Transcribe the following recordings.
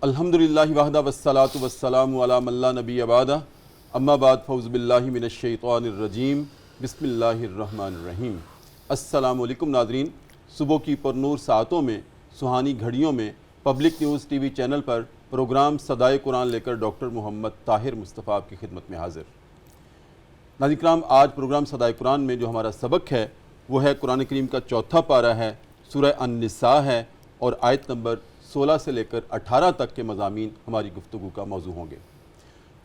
الحمدللہ وحدہ والصلاۃ والسلام علی من لا نبی بعدہ اما بعد فاعوذ باللہ من الشیطان الرجیم بسم اللہ الرحمن الرحیم۔ السلام علیکم ناظرین، صبح کی پرنور ساعتوں میں، سہانی گھڑیوں میں public news T V channel پر پروگرام صدائے قرآن لے کر ڈاکٹر محمد طاہر مصطفیٰ آپ کی خدمت میں حاضر۔ ناظرین کرام، آج پروگرام صدائے قرآن میں جو ہمارا سبق ہے وہ ہے قرآن کریم کا چوتھا پارہ ہے، سورہ النساء ہے، اور آیت نمبر 16 سے لے کر 18 تک کے مضامین ہماری گفتگو کا موضوع ہوں گے۔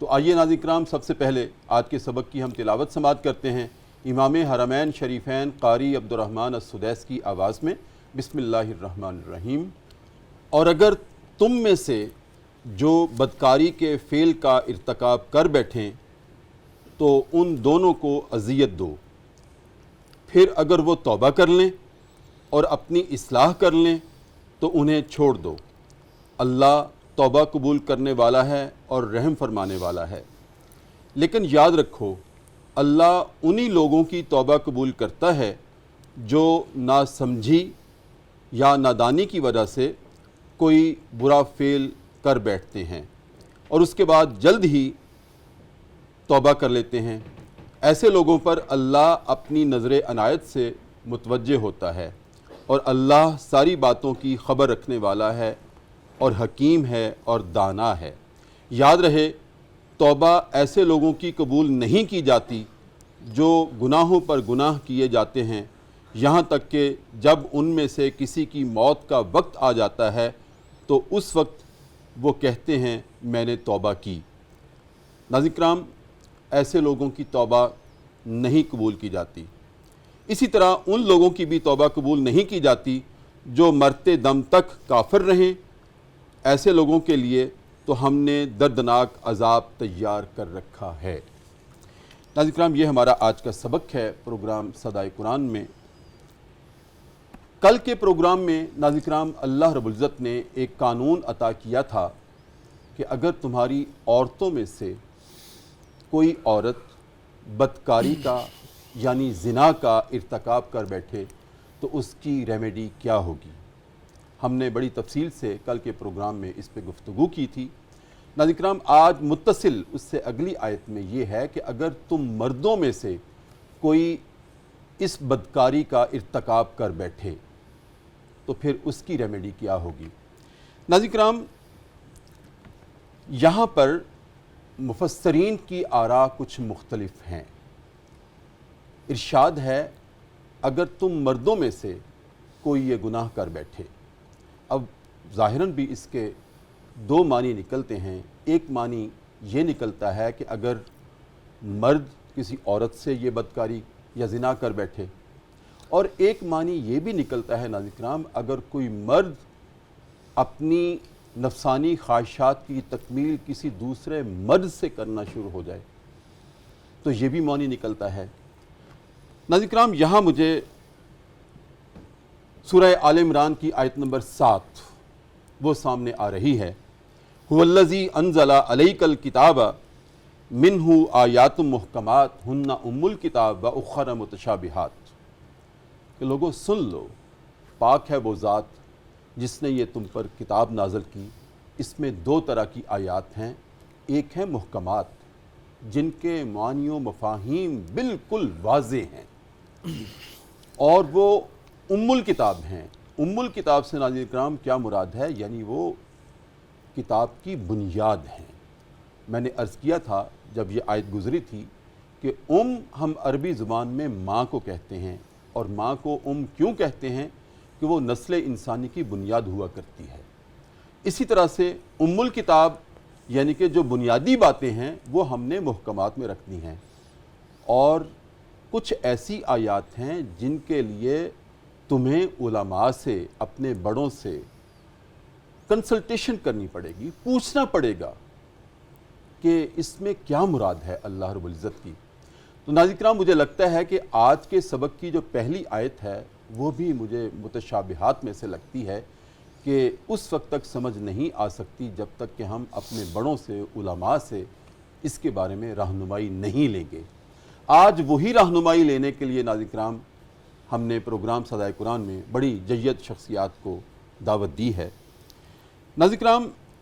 تو آئیے ناظرین کرام، سب سے پہلے آج کے سبق کی ہم تلاوت سماعت کرتے ہیں امام حرمین شریفین قاری عبدالرحمن السدیس کی آواز میں۔ بسم اللہ الرحمن الرحیم۔ اور اگر تم میں سے جو بدکاری کے فعل کا ارتکاب کر بیٹھیں تو ان دونوں کو اذیت دو، پھر اگر وہ توبہ کر لیں اور اپنی اصلاح کر لیں تو انہیں چھوڑ دو، اللہ توبہ قبول کرنے والا ہے اور رحم فرمانے والا ہے۔ لیکن یاد رکھو، اللہ انہی لوگوں کی توبہ قبول کرتا ہے جو ناسمجھی یا نادانی کی وجہ سے کوئی برا فعل کر بیٹھتے ہیں اور اس کے بعد جلد ہی توبہ کر لیتے ہیں۔ ایسے لوگوں پر اللہ اپنی نظر عنایت سے متوجہ ہوتا ہے، اور اللہ ساری باتوں کی خبر رکھنے والا ہے اور حکیم ہے اور دانا ہے۔ یاد رہے، توبہ ایسے لوگوں کی قبول نہیں کی جاتی جو گناہوں پر گناہ کیے جاتے ہیں، یہاں تک کہ جب ان میں سے کسی کی موت کا وقت آ جاتا ہے تو اس وقت وہ کہتے ہیں میں نے توبہ کی۔ ناظرین کرام، ایسے لوگوں کی توبہ نہیں قبول کی جاتی۔ اسی طرح ان لوگوں کی بھی توبہ قبول نہیں کی جاتی جو مرتے دم تک کافر رہیں۔ ایسے لوگوں کے لیے تو ہم نے دردناک عذاب تیار کر رکھا ہے۔ ناظرین کرام، یہ ہمارا آج کا سبق ہے پروگرام صدائے قرآن میں۔ کل کے پروگرام میں ناظرین کرام اللہ رب العزت نے ایک قانون عطا کیا تھا کہ اگر تمہاری عورتوں میں سے کوئی عورت بدکاری کا یعنی زنا کا ارتکاب کر بیٹھے تو اس کی ریمیڈی کیا ہوگی۔ ہم نے بڑی تفصیل سے کل کے پروگرام میں اس پہ گفتگو کی تھی۔ ناظرین کرام، آج متصل اس سے اگلی آیت میں یہ ہے کہ اگر تم مردوں میں سے کوئی اس بدکاری کا ارتکاب کر بیٹھے تو پھر اس کی ریمیڈی کیا ہوگی۔ ناظرین کرام، یہاں پر مفسرین کی آراء کچھ مختلف ہیں۔ ارشاد ہے اگر تم مردوں میں سے کوئی یہ گناہ کر بیٹھے۔ اب ظاہراً بھی اس کے دو معنی نکلتے ہیں۔ ایک معنی یہ نکلتا ہے کہ اگر مرد کسی عورت سے یہ بدکاری یا زنا کر بیٹھے، اور ایک معنی یہ بھی نکلتا ہے ناظرین کرام، اگر کوئی مرد اپنی نفسانی خواہشات کی تکمیل کسی دوسرے مرد سے کرنا شروع ہو جائے تو یہ بھی معنی نکلتا ہے۔ ناظرین کرام، یہاں مجھے سورہ آل عمران کی آیت نمبر 7 وہ سامنے آ رہی ہے۔ هُوَ الَّذِي أَنزَلَ عَلَيْكَ الْكِتَابَ مِنْهُ آیَاتٌ مُحْکَمَاتٌ هُنَّ أُمُّ الْكِتَابِ وَأُخَرَ مُتَشَابِهَاتٌ کہ لوگوں سن لو، پاک ہے وہ ذات جس نے یہ تم پر کتاب نازل کی، اس میں دو طرح کی آیات ہیں۔ ایک ہیں محکمات جن کے معنی و مفاہیم بالکل واضح ہیں، اور وہ ام الکتاب ہیں۔ ام الکتاب سے ناظرین کرام کیا مراد ہے؟ یعنی وہ کتاب کی بنیاد ہیں۔ میں نے عرض کیا تھا جب یہ آیت گزری تھی کہ ہم عربی زبان میں ماں کو کہتے ہیں، اور ماں کو کیوں کہتے ہیں؟ کہ وہ نسل انسانی کی بنیاد ہوا کرتی ہے۔ اسی طرح سے ام الکتاب یعنی کہ جو بنیادی باتیں ہیں وہ ہم نے محکمات میں رکھنی ہیں، اور کچھ ایسی آیات ہیں جن کے لیے تمہیں علماء سے، اپنے بڑوں سے کنسلٹیشن کرنی پڑے گی، پوچھنا پڑے گا کہ اس میں کیا مراد ہے اللہ رب العزت کی۔ تو ناظرین کرام، مجھے لگتا ہے کہ آج کے سبق کی جو پہلی آیت ہے وہ بھی مجھے متشابہات میں سے لگتی ہے کہ اس وقت تک سمجھ نہیں آ سکتی جب تک کہ ہم اپنے بڑوں سے، علماء سے اس کے بارے میں رہنمائی نہیں لیں گے۔ آج وہی رہنمائی لینے کے لیے ناظرین کرام ہم نے پروگرام صدائے قرآن میں بڑی جید شخصیات کو دعوت دی ہے۔ ناظرین کرام،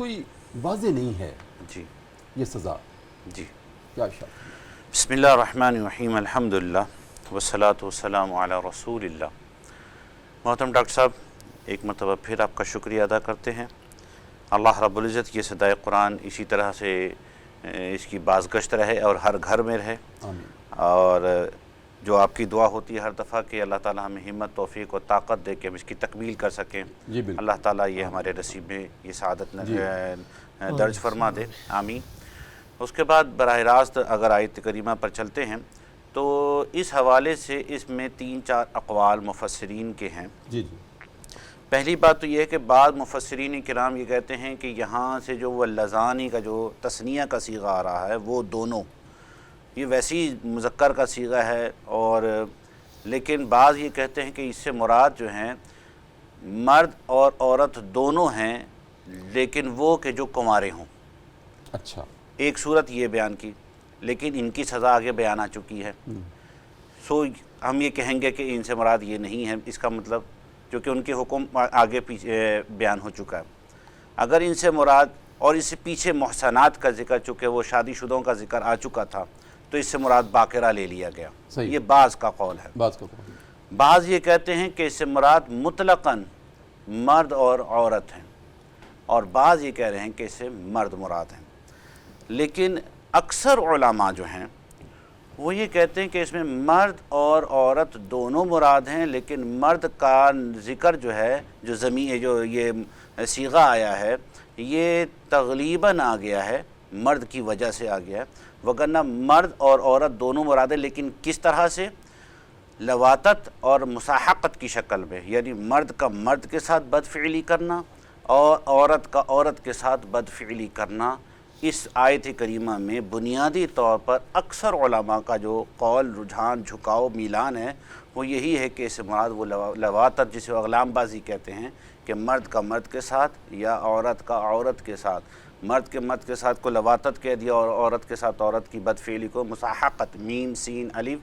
کوئی واضح نہیں ہے جی یہ سزا، جی کیا ارشاد؟ بسم اللہ الرحمن الرحیم، الحمدللہ والصلاة والسلام علی رسول اللہ۔ محترم ڈاکٹر صاحب، ایک مرتبہ پھر آپ کا شکریہ ادا کرتے ہیں۔ اللہ رب العزت کی صدائے قرآن اسی طرح سے اس کی بازگشت رہے اور ہر گھر میں رہے، آمین۔ اور جو آپ کی دعا ہوتی ہے ہر دفعہ کہ اللہ تعالی ہمیں ہمت، توفیق اور طاقت دے کہ ہم اس کی تکمیل کر سکیں، جی بالکل، اللہ تعالیٰ یہ ہمارے نصیب میں یہ سعادت درج فرما دے، آمین۔ اس کے بعد براہ راست اگر آیت کریمہ پر چلتے ہیں تو اس حوالے سے اس میں 3-4 اقوال مفسرین کے ہیں۔ جی جی، پہلی بات تو یہ ہے کہ بعض مفسرین کرام یہ کہتے ہیں کہ یہاں سے جو وہ لذانی کا جو تثنیہ کا صیغہ آ رہا ہے وہ دونوں، یہ ویسی مذکر کا صیغہ ہے، اور لیکن بعض یہ کہتے ہیں کہ اس سے مراد جو ہیں مرد اور عورت دونوں ہیں، لیکن وہ کہ جو کنوارے ہوں۔ اچھا، ایک صورت یہ بیان کی، لیکن ان کی سزا آگے بیان آ چکی ہے، سو ہم یہ کہیں گے کہ ان سے مراد یہ نہیں ہے، اس کا مطلب کیونکہ ان کے حکم آگے پیچھے بیان ہو چکا ہے۔ اگر ان سے مراد، اور اس سے پیچھے محسنات کا ذکر چونکہ وہ شادی شدوں کا ذکر آ چکا تھا، تو اس سے مراد باقرہ لے لیا گیا، صحیح، یہ بعض کا قول ہے۔ بات کا قول۔ بعض یہ کہتے ہیں کہ اس سے مراد مطلقاً مرد اور عورت ہیں، اور بعض یہ کہہ رہے ہیں کہ اس سے مرد مراد ہیں، لیکن اکثر علماء جو ہیں وہ یہ کہتے ہیں کہ اس میں مرد اور عورت دونوں مراد ہیں، لیکن مرد کا ذکر جو ہے جو یہ صیغہ آیا ہے یہ تغلیباً آ گیا ہے، مرد کی وجہ سے آ گیا ہے، وگرنہ مرد اور عورت دونوں مراد ہیں، لیکن کس طرح سے؟ لواطت اور مساحقت کی شکل میں، یعنی مرد کا مرد کے ساتھ بدفعلی کرنا اور عورت کا عورت کے ساتھ بدفعلی کرنا۔ اس آیت کریمہ میں بنیادی طور پر اکثر علماء کا جو قول، رجحان، جھکاؤ، میلان ہے وہ یہی ہے کہ اس سے مراد وہ لواطت جسے اغلام بازی کہتے ہیں، کہ مرد کا مرد کے ساتھ یا عورت کا عورت کے ساتھ، مرد کے مرد کے ساتھ کو لواطت کہہ دیا اور عورت کے ساتھ عورت کی بدفعلی کو مساحقت، میم سین الف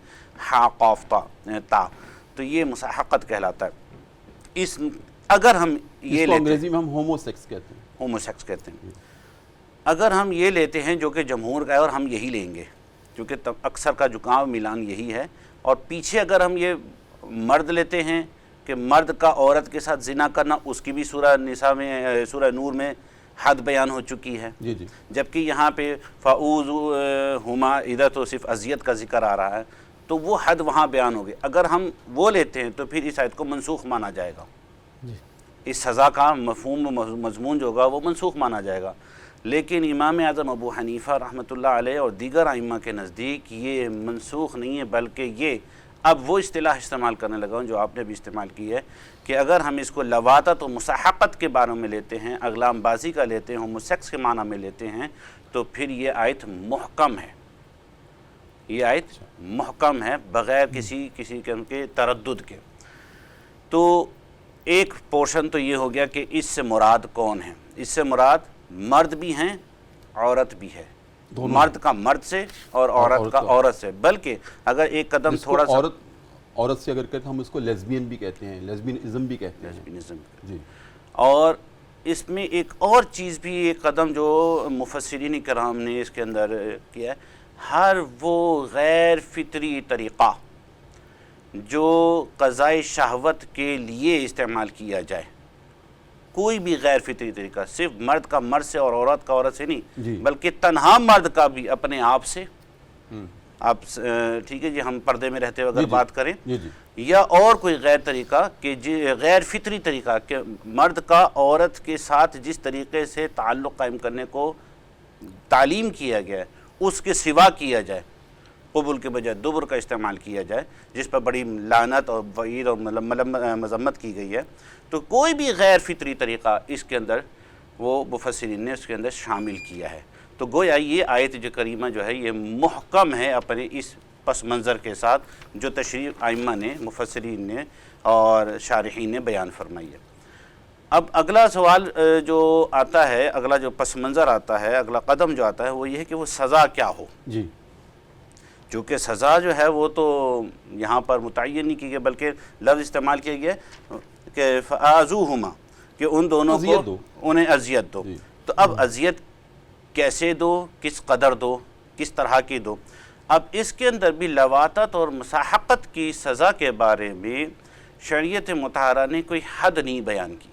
ہا قاف تا، تو یہ مساحقت کہلاتا ہے۔ اگر ہم یہ لیتے ہیں، انگریزی میں ہم ہومو سیکس کہتے ہیں، ہومو سیکس کہتے ہیں، اگر ہم یہ لیتے ہیں جو کہ جمہور کا ہے، اور ہم یہی لیں گے کیونکہ اکثر کا جھکاؤ میلان یہی ہے، اور پیچھے اگر ہم یہ مرد لیتے ہیں کہ مرد کا عورت کے ساتھ زنا کرنا، اس کی بھی سورہ نساء میں، سورہ نور میں حد بیان ہو چکی ہے، جی جی، جبکہ یہاں پہ فَأُوذُوهُمَا ادھر تو صرف اذیت کا ذکر آ رہا ہے، تو وہ حد وہاں بیان ہو گئی۔ اگر ہم وہ لیتے ہیں تو پھر اس آیت کو منسوخ مانا جائے گا، اس سزا کا مفہوم و مضمون جو ہوگا وہ منسوخ مانا جائے گا، لیکن امام اعظم ابو حنیفہ رحمۃ اللہ علیہ اور دیگر ائمہ کے نزدیک یہ منسوخ نہیں ہے، بلکہ یہ اب وہ اصطلاح استعمال کرنے لگا ہوں جو آپ نے بھی استعمال کی ہے، کہ اگر ہم اس کو لواطت و مساحقت کے بارے میں لیتے ہیں، اغلام بازی کا لیتے ہیں، ہومو سیکس کے معنی میں لیتے ہیں، تو پھر یہ آیت محکم ہے، یہ آیت محکم ہے بغیر کسی قسم کے تردد کے۔ تو ایک پورشن تو یہ ہو گیا کہ اس سے مراد کون ہے، اس سے مراد مرد بھی ہیں، عورت بھی ہے، مرد کا مرد سے اور عورت کا عورت سے، بلکہ اگر ایک قدم تھوڑا سا عورت سے اگر کہتے ہیں ہم اس کو لیزبین بھی کہتے ہیں، لیزبینزم بھی کہتے ہیں، جی۔ اور اس میں ایک اور چیز بھی، ایک قدم جو مفسرین کرام نے اس کے اندر کیا ہے، ہر وہ غیر فطری طریقہ جو قضائے شہوت کے لیے استعمال کیا جائے، کوئی بھی غیر فطری طریقہ، صرف مرد کا مرد سے اور عورت کا عورت سے نہیں، بلکہ تنہا مرد کا بھی اپنے آپ سے، آپ ٹھیک ہے جی، ہم پردے میں رہتے ہوئے اگر بات کریں، یا اور کوئی غیر طریقہ کہ غیر فطری طریقہ کہ مرد کا عورت کے ساتھ جس طریقے سے تعلق قائم کرنے کو تعلیم کیا گیا ہے اس کے سوا کیا جائے، قبول کے بجائے دبر کا استعمال کیا جائے، جس پر بڑی لعنت اور وعید اور مذمت کی گئی ہے، تو کوئی بھی غیر فطری طریقہ اس کے اندر وہ مفسرین نے اس کے اندر شامل کیا ہے۔ تو گویا یہ آیت جو کریمہ جو ہے یہ محکم ہے اپنے اس پس منظر کے ساتھ جو تشریح ائمہ نے، مفسرین نے اور شارحین نے بیان فرمائی ہے۔ اب اگلا سوال جو آتا ہے، اگلا جو پس منظر آتا ہے، اگلا قدم جو آتا ہے وہ یہ ہے کہ وہ سزا کیا ہو، جی، چونکہ سزا جو ہے وہ تو یہاں پر متعین نہیں کی گئی، بلکہ لفظ استعمال کیا گیا کہ فَآذُوهُمَا، کہ ان دونوں کو انہیں اذیت دو، تو اب اذیت کیسے دو، کس قدر دو، کس طرح کی دو. اب اس کے اندر بھی لواطت اور مساحقت کی سزا کے بارے میں شریعت مطہرہ نے کوئی حد نہیں بیان کی،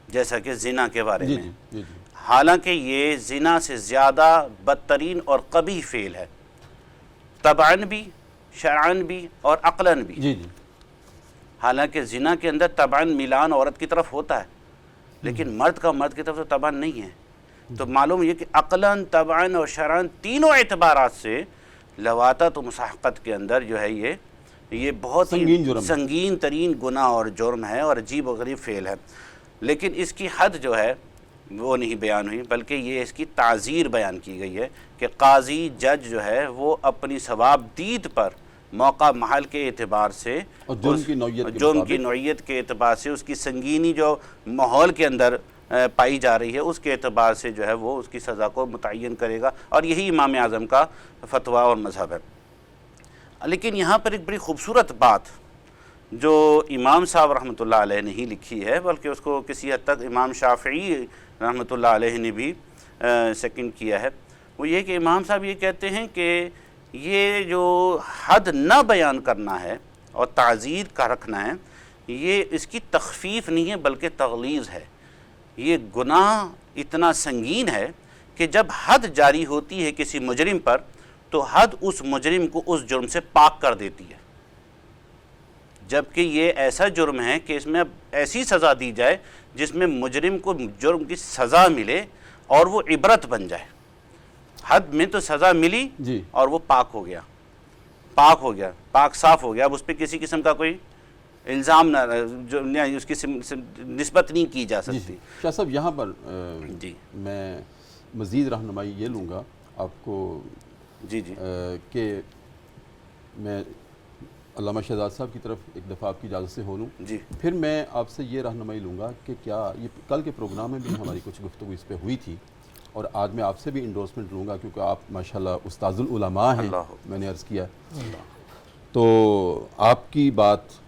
جیسا کہ زنا کے بارے میں. جی حالانکہ یہ زنا سے زیادہ بدترین اور قبیح فعل ہے، طبعاً بھی، شرعاً بھی اور عقلاً بھی. جی حالانکہ زنا کے اندر طبعاً میلان عورت کی طرف ہوتا ہے، لیکن مرد کا مرد کی طرف تو طبعاً نہیں ہے. تو معلوم یہ کہ عقلاً، طبعاً اور شرعاً تینوں اعتبارات سے لواطت و مساحقت کے اندر جو ہے یہ بہت ہی سنگین ترین گناہ اور جرم ہے اور عجیب و غریب فعل ہے. لیکن اس کی حد جو ہے وہ نہیں بیان ہوئی، بلکہ یہ اس کی تعزیر بیان کی گئی ہے کہ قاضی، جج جو ہے وہ اپنی ثواب دید پر موقع محل کے اعتبار سے اور جرم کی نوعیت کے اعتبار سے، اس کی سنگینی جو ماحول کے اندر پائی جا رہی ہے اس کے اعتبار سے جو ہے وہ اس کی سزا کو متعین کرے گا، اور یہی امام اعظم کا فتویٰ اور مذہب ہے. لیکن یہاں پر ایک بڑی خوبصورت بات جو امام صاحب رحمۃ اللہ علیہ نے ہی لکھی ہے، بلکہ اس کو کسی حد تک امام شافعی رحمۃ اللہ علیہ نے بھی سیکنڈ کیا ہے، وہ یہ کہ امام صاحب یہ کہتے ہیں کہ یہ جو حد نہ بیان کرنا ہے اور تعزیر کا رکھنا ہے، یہ اس کی تخفیف نہیں ہے بلکہ تغلیظ ہے. یہ گناہ اتنا سنگین ہے کہ جب حد جاری ہوتی ہے کسی مجرم پر تو حد اس مجرم کو اس جرم سے پاک کر دیتی ہے، جبکہ یہ ایسا جرم ہے کہ اس میں اب ایسی سزا دی جائے جس میں مجرم کو جرم کی سزا ملے اور وہ عبرت بن جائے. حد میں تو سزا ملی اور وہ پاک ہو گیا، پاک صاف ہو گیا. اب اس پہ کسی قسم کا کوئی الزام نہ اس کی نسبت نہیں کی جا سکتی. شاہ صاحب یہاں پر میں مزید رہنمائی یہ لوں گا آپ کو کہ میں علامہ شہزاد صاحب کی طرف ایک دفعہ آپ کی اجازت سے ہو لوں، پھر میں آپ سے یہ رہنمائی لوں گا کہ کیا یہ کل کے پروگرام میں بھی ہماری کچھ گفتگو اس پہ ہوئی تھی، اور آج میں آپ سے بھی انڈورسمنٹ لوں گا کیونکہ آپ ماشاءاللہ استاذ العلماء ہیں، میں نے عرض کیا تو آپ کی بات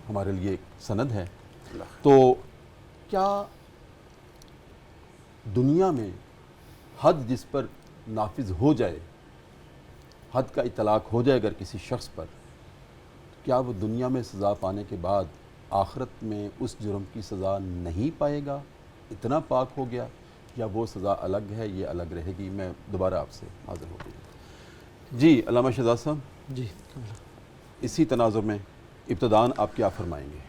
ہمارے لیے ایک سند ہے. تو کیا دنیا میں حد جس پر نافذ ہو جائے، حد کا اطلاق ہو جائے اگر کسی شخص پر، کیا وہ دنیا میں سزا پانے کے بعد آخرت میں اس جرم کی سزا نہیں پائے گا، اتنا پاک ہو گیا، یا وہ سزا الگ ہے، یہ الگ رہے گی؟ میں دوبارہ آپ سے حاضر ہو گئی. جی علامہ شہزاد صاحب، جی اسی تناظر میں ابتداً آپ کیا فرمائیں گے؟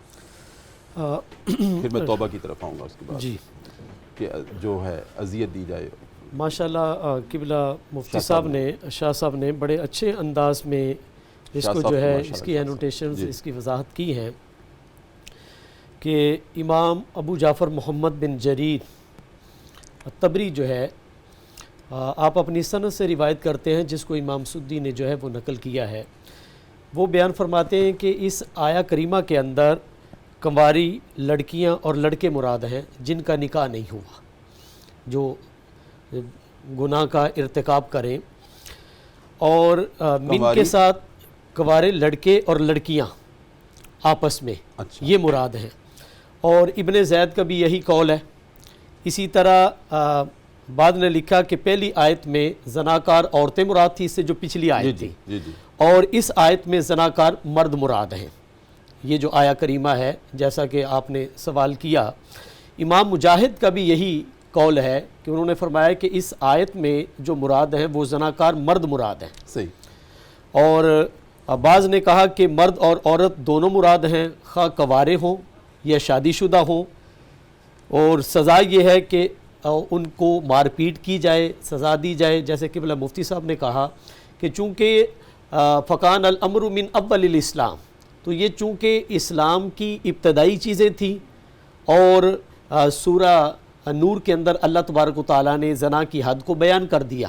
پھر میں توبہ کی طرف آؤں گا اس کے بعد. جی کہ جو ہے اذیت دی جائے. ماشاءاللہ قبلہ مفتی صاحب نے، شاہ صاحب نے بڑے اچھے انداز میں اس کو جو ہے اس کی اینوٹیشنز، اس کی وضاحت کی ہیں کہ امام ابو جعفر محمد بن جریر الطبری جو ہے، آپ اپنی سند سے روایت کرتے ہیں جس کو امام سدی نے جو ہے وہ نقل کیا ہے. وہ بیان فرماتے ہیں کہ اس آیا کریمہ کے اندر کنواری لڑکیاں اور لڑکے مراد ہیں جن کا نکاح نہیں ہوا، جو گناہ کا ارتکاب کریں، اور من کے ساتھ کنوارے لڑکے اور لڑکیاں آپس میں، یہ مراد ہیں. اور ابن زید کا بھی یہی قول ہے. اسی طرح بعد نے لکھا کہ پہلی آیت میں زناکار عورتیں مراد تھی، اس سے جو پچھلی آیت تھی، اور اس آیت میں زناکار مرد مراد ہیں. یہ جو آیا کریمہ ہے، جیسا کہ آپ نے سوال کیا، امام مجاہد کا بھی یہی قول ہے کہ انہوں نے فرمایا کہ اس آیت میں جو مراد ہیں وہ زناکار مرد مراد ہیں. صحیح. اور بعض نے کہا کہ مرد اور عورت دونوں مراد ہیں، خواہ کنوارے ہوں یا شادی شدہ ہوں، اور سزا یہ ہے کہ ان کو مار پیٹ کی جائے، سزا دی جائے. جیسے قبلہ مفتی صاحب نے کہا کہ چونکہ فقان الامر من اول الاسلام، تو یہ چونکہ اسلام کی ابتدائی چیزیں تھیں، اور سورہ نور کے اندر اللہ تبارک و تعالیٰ نے زنا کی حد کو بیان کر دیا.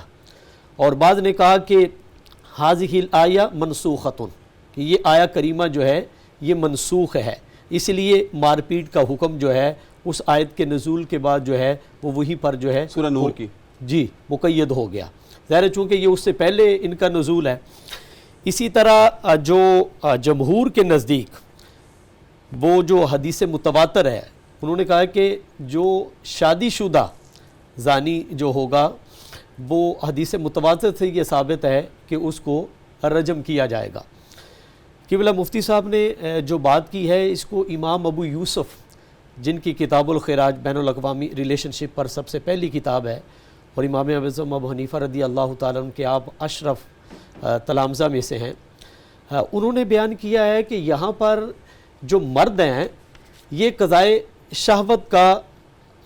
اور بعض نے کہا کہ حاذہ الآیہ منسوخۃ، کہ یہ آیا کریمہ جو ہے یہ منسوخ ہے، اس لیے مار پیٹ کا حکم جو ہے اس آیت کے نزول کے بعد جو ہے وہ وہیں پر جو ہے سورہ نور کی جی مقید ہو گیا. ظاہر ہے چونکہ یہ اس سے پہلے ان کا نزول ہے. اسی طرح جو جمہور کے نزدیک وہ جو حدیث متواتر ہے انہوں نے کہا کہ جو شادی شدہ زانی جو ہوگا وہ حدیث متواتر سے یہ ثابت ہے کہ اس کو رجم کیا جائے گا۔ قبلہ مفتی صاحب نے جو بات کی ہے اس کو امام ابو یوسف جن کی کتاب الخراج بین الاقوامی ریلیشن شپ پر سب سے پہلی کتاب ہے اور امام اعظم ابو حنیفہ رضی اللہ تعالیٰ عنہ کے آپ اشرف تلامذہ میں سے ہیں، انہوں نے بیان کیا ہے کہ یہاں پر جو مرد ہیں یہ قضائے شہوت کا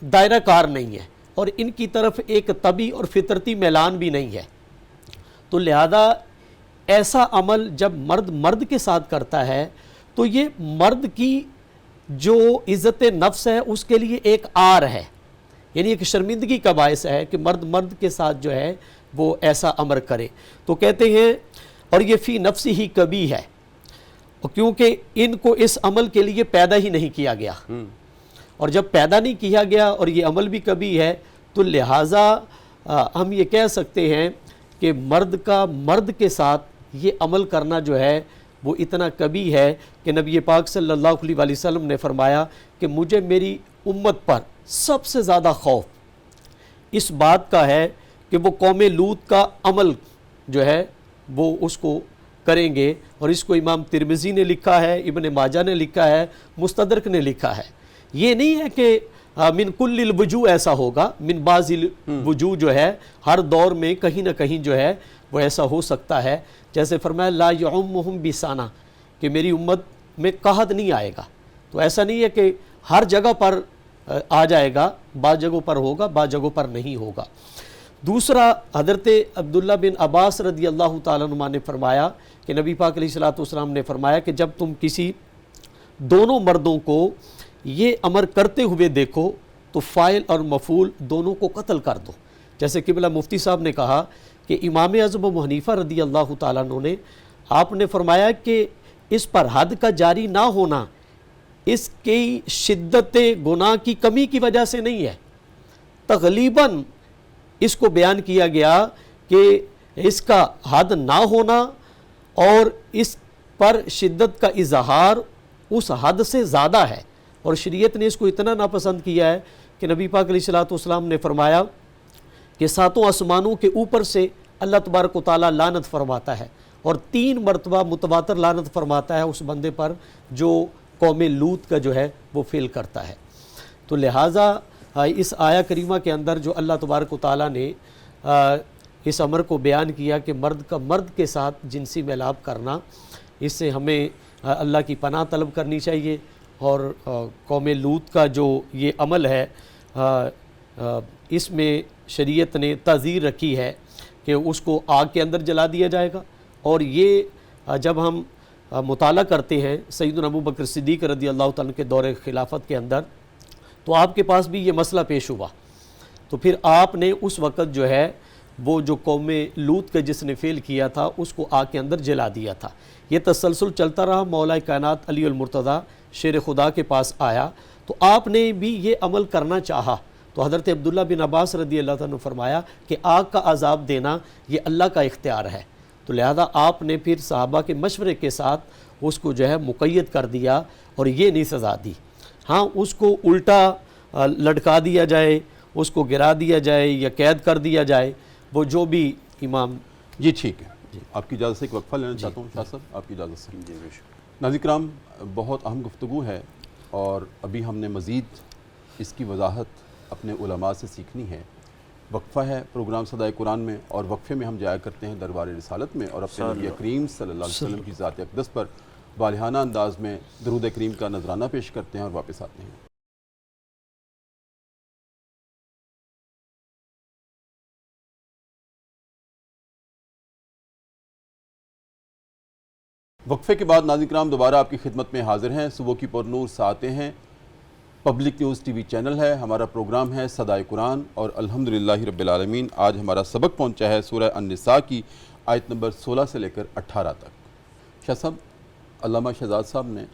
دائرہ کار نہیں ہے اور ان کی طرف ایک طبی اور فطرتی میلان بھی نہیں ہے، تو لہذا ایسا عمل جب مرد مرد کے ساتھ کرتا ہے تو یہ مرد کی جو عزت نفس ہے اس کے لیے ایک عار ہے، یعنی ایک شرمندگی کا باعث ہے کہ مرد مرد کے ساتھ جو ہے وہ ایسا امر کرے۔ تو کہتے ہیں اور یہ فی نفس ہی کبھی ہے، کیونکہ ان کو اس عمل کے لیے پیدا ہی نہیں کیا گیا، اور جب پیدا نہیں کیا گیا اور یہ عمل بھی کبھی ہے تو لہٰذا ہم یہ کہہ سکتے ہیں کہ مرد کا مرد کے ساتھ یہ عمل کرنا جو ہے وہ اتنا کبھی ہے کہ نبی پاک صلی اللہ علیہ وسلم نے فرمایا کہ مجھے میری امت پر سب سے زیادہ خوف اس بات کا ہے کہ وہ قوم لوط کا عمل جو ہے وہ اس کو کریں گے، اور اس کو امام ترمذی نے لکھا ہے، ابن ماجہ نے لکھا ہے، مستدرک نے لکھا ہے۔ یہ نہیں ہے کہ من کل الوجوہ ایسا ہوگا، من بعض الوجوہ جو ہے ہر دور میں کہیں نہ کہیں جو ہے وہ ایسا ہو سکتا ہے، جیسے فرمایا لا یعمہم بسانہ کہ میری امت میں قحط نہیں آئے گا، تو ایسا نہیں ہے کہ ہر جگہ پر آ جائے گا، بعض جگہوں پر ہوگا بعض جگہوں پر نہیں ہوگا۔ دوسرا حضرت عبداللہ بن عباس رضی اللہ تعالیٰ عنہ نے فرمایا کہ نبی پاک علیہ الصلوۃ والسلام نے فرمایا کہ جب تم کسی دونوں مردوں کو یہ امر کرتے ہوئے دیکھو تو فاعل اور مفعول دونوں کو قتل کر دو، جیسے قبلہ مفتی صاحب نے کہا کہ امام اعظم ابو حنیفہ رضی اللہ تعالیٰ عنہ نے آپ نے فرمایا کہ اس پر حد کا جاری نہ ہونا اس کی شدت گناہ کی کمی کی وجہ سے نہیں ہے، تغلیباً اس کو بیان کیا گیا کہ اس کا حد نہ ہونا اور اس پر شدت کا اظہار اس حد سے زیادہ ہے، اور شریعت نے اس کو اتنا ناپسند کیا ہے کہ نبی پاک علیہ الصلوۃ والسلام نے فرمایا کہ ساتوں آسمانوں کے اوپر سے اللہ تبارک و تعالیٰ لعنت فرماتا ہے اور 3 مرتبہ متواتر لعنت فرماتا ہے اس بندے پر جو قوم لوط کا جو ہے وہ فعل کرتا ہے۔ تو لہٰذا اس آیہ کریمہ کے اندر جو اللہ تبارک و تعالیٰ نے اس امر کو بیان کیا کہ مرد کا مرد کے ساتھ جنسی میلاب کرنا، اس سے ہمیں اللہ کی پناہ طلب کرنی چاہیے، اور قوم لوط کا جو یہ عمل ہے اس میں شریعت نے تعزیر رکھی ہے کہ اس کو آگ کے اندر جلا دیا جائے گا، اور یہ جب ہم مطالعہ کرتے ہیں سیدنا ابو بکر صدیق رضی اللہ تعالیٰ کے دور خلافت کے اندر تو آپ کے پاس بھی یہ مسئلہ پیش ہوا، تو پھر آپ نے اس وقت جو ہے وہ جو قوم لوط کا جس نے فعل کیا تھا اس کو آگ کے اندر جلا دیا تھا۔ یہ تسلسل چلتا رہا، مولا کائنات علی المرتضیٰ شیر خدا کے پاس آیا تو آپ نے بھی یہ عمل کرنا چاہا، تو حضرت عبداللہ بن عباس رضی اللہ عنہ نے فرمایا کہ آگ کا عذاب دینا یہ اللہ کا اختیار ہے، تو لہذا آپ نے پھر صحابہ کے مشورے کے ساتھ اس کو جو ہے مقید کر دیا اور یہ نہیں سزا دی۔ ہاں اس کو الٹا لٹکا دیا جائے، اس کو گرا دیا جائے یا قید کر دیا جائے، وہ جو بھی امام۔ جی ٹھیک ہے، آپ کی اجازت سے ایک وقفہ لینا چاہتا ہوں شاہ صاحب، آپ کی اجازت سے۔ جی بے شک۔ ناظرین کرام، بہت اہم گفتگو ہے اور ابھی ہم نے مزید اس کی وضاحت اپنے علماء سے سیکھنی ہے۔ وقفہ ہے پروگرام صدائے قرآن میں، اور وقفے میں ہم جایا کرتے ہیں دربار رسالت میں اور اپنے نبی کریم صلی اللہ علیہ وسلم کی ذات اقدس پر والہانہ انداز میں درود کریم کا نذرانہ پیش کرتے ہیں اور واپس آتے ہیں۔ وقفے کے بعد ناظرین کرام دوبارہ آپ کی خدمت میں حاضر ہیں۔ صبح کی پرنور ساعتیں ہیں، public news T V channel ہے، ہمارا پروگرام ہے صدائے قرآن، اور الحمدللہ رب العالمین آج ہمارا سبق پہنچا ہے سورہ النساء کی آیت نمبر 16 سے لے کر 18 تک۔ شاہ صاحب، علامہ شہزاد صاحب نے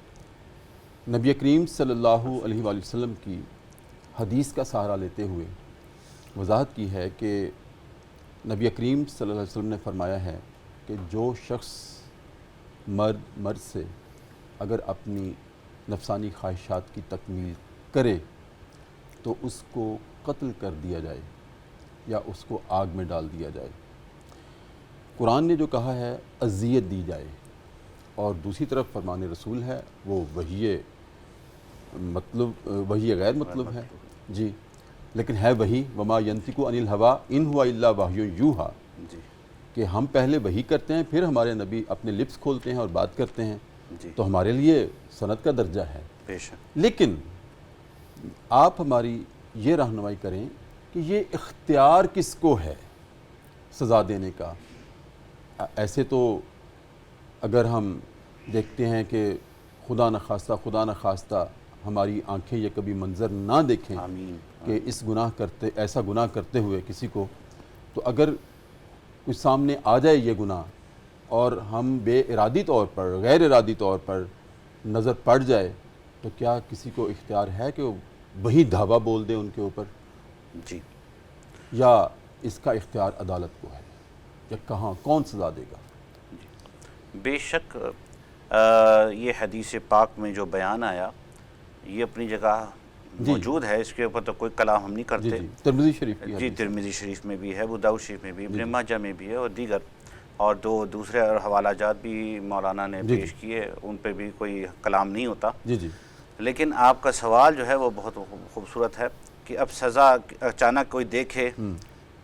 نبی کریم صلی اللہ علیہ وآلہ وسلم کی حدیث کا سہارا لیتے ہوئے وضاحت کی ہے کہ نبی کریم صلی اللہ علیہ وسلم نے فرمایا ہے کہ جو شخص مرد سے اگر اپنی نفسانی خواہشات کی تکمیل کرے تو اس کو قتل کر دیا جائے یا اس کو آگ میں ڈال دیا جائے۔ قرآن نے جو کہا ہے اذیت دی جائے، اور دوسری طرف فرمان رسول ہے وہ وحی مطلب وحی غیر مطلب ہے جی، لیکن ہے وحی، وما ینطق عن الہوا ان ہوا الا وحی یوحی، جی کہ ہم پہلے وحی کرتے ہیں پھر ہمارے نبی اپنے لپس کھولتے ہیں اور بات کرتے ہیں، جی تو ہمارے لیے سند کا درجہ ہے۔ بے شک۔ لیکن آپ ہماری یہ رہنمائی کریں کہ یہ اختیار کس کو ہے سزا دینے کا؟ ایسے تو اگر ہم دیکھتے ہیں کہ خدا نخواستہ ہماری آنکھیں یہ کبھی منظر نہ دیکھیں آمین۔ کہ ایسا گناہ کرتے ہوئے کسی کو، تو اگر کچھ سامنے آ جائے یہ گناہ اور ہم بے ارادی طور پر غیر ارادی طور پر نظر پڑ جائے، تو کیا کسی کو اختیار ہے کہ وہ وہی دھاوا بول دے ان کے اوپر، جی یا اس کا اختیار عدالت کو ہے، یا کہاں کون سزا دے گا؟ بے شک یہ حدیث پاک میں جو بیان آیا یہ اپنی جگہ موجود ہے، اس کے اوپر تو کوئی کلام ہم نہیں کرتے۔ جی ترمذی شریف کی جی حدیث۔ ترمذی شریف میں بھی ہے، ابو داؤد شریف میں بھی، ابن ماجہ میں بھی ہے، اور دیگر اور دوسرے اور حوالہ جات بھی مولانا نے پیش کیے، ان پہ بھی کوئی کلام نہیں ہوتا۔ جی جی لیکن آپ کا سوال جو ہے وہ بہت خوبصورت ہے کہ اب سزا اچانک کوئی دیکھے